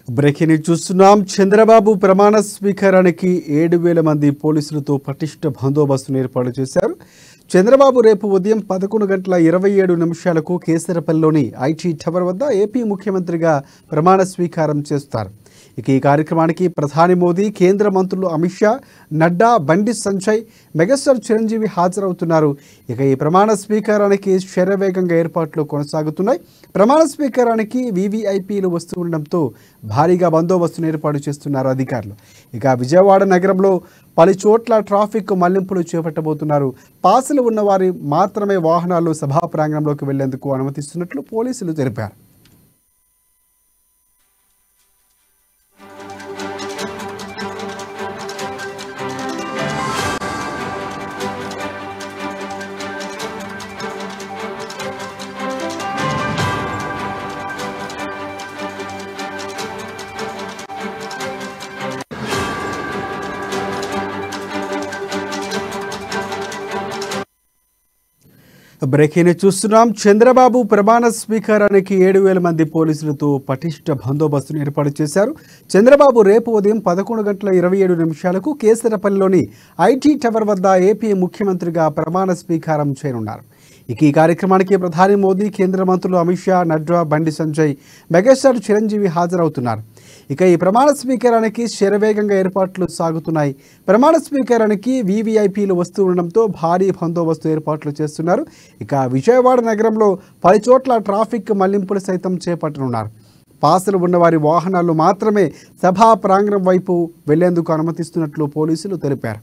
Breaking news చూస్తున్నాం. చంద్రబాబు ప్రమాణ స్వీకారానికి 7,000 మంది పోలీసులతో పటిష్ట బందోబస్తును ఏర్పాటు చేశారు. చంద్రబాబు రేపు ఉదయం 11:27 కేసరపల్లిలోని ఐటీ టవర్ వద్ద ఏపీ ముఖ్యమంత్రిగా ప్రమాణ స్వీకారం చేస్తారు. ఇక ఈ కార్యక్రమానికి ప్రధాని మోదీ, కేంద్ర మంత్రులు అమిత్ షా, నడ్డా, బండి సంజయ్, మెగాస్టార్ చిరంజీవి హాజరవుతున్నారు. ఇక ఈ ప్రమాణ స్వీకారానికి శరవేగంగా ఏర్పాట్లు కొనసాగుతున్నాయి. ప్రమాణ స్వీకారానికి వీవీఐపీలు వస్తూ ఉండడంతో భారీగా బందోబస్తును ఏర్పాటు చేస్తున్నారు అధికారులు. ఇక విజయవాడ నగరంలో పలు చోట్ల ట్రాఫిక్ మళ్లింపులు చేపట్టబోతున్నారు. పాసులు ఉన్నవారు మాత్రమే వాహనాలు సభా ప్రాంగణంలోకి వెళ్లేందుకు అనుమతిస్తున్నట్లు పోలీసులు తెలిపారు. బ్రేకింగ్ చూస్తున్నాం. చంద్రబాబు ప్రమాణ స్వీకారానికి 7,000 మంది పోలీసులతో పటిష్ట బందోబస్తును ఏర్పాటు చేశారు. చంద్రబాబు రేపు ఉదయం 11:27 కేసరపల్లిలోని ఐటీ టవర్ వద్ద ఏపీ ముఖ్యమంత్రిగా ప్రమాణ స్వీకారం చేయనున్నారు. ఇక ఈ కార్యక్రమానికి ప్రధాని మోదీ, కేంద్ర మంత్రులు అమిత్ షా, నడ్డా, బండి సంజయ్, మెగాస్టార్ చిరంజీవి హాజరవుతున్నారు. ఇక ఈ ప్రమాణ స్వీకారానికి శరవేగంగా ఏర్పాట్లు సాగుతున్నాయి. ప్రమాణ స్వీకారానికి వీవీఐపీలు వస్తూ ఉండడంతో భారీ బందోబస్తు ఏర్పాట్లు చేస్తున్నారు. ఇక విజయవాడ నగరంలో పలు చోట్ల ట్రాఫిక్ మళ్లింపులు సైతం చేపట్టనున్నారు. పాసులు ఉన్నవారి వాహనాలు మాత్రమే సభా ప్రాంగణం వైపు వెళ్లేందుకు అనుమతిస్తున్నట్లు పోలీసులు తెలిపారు.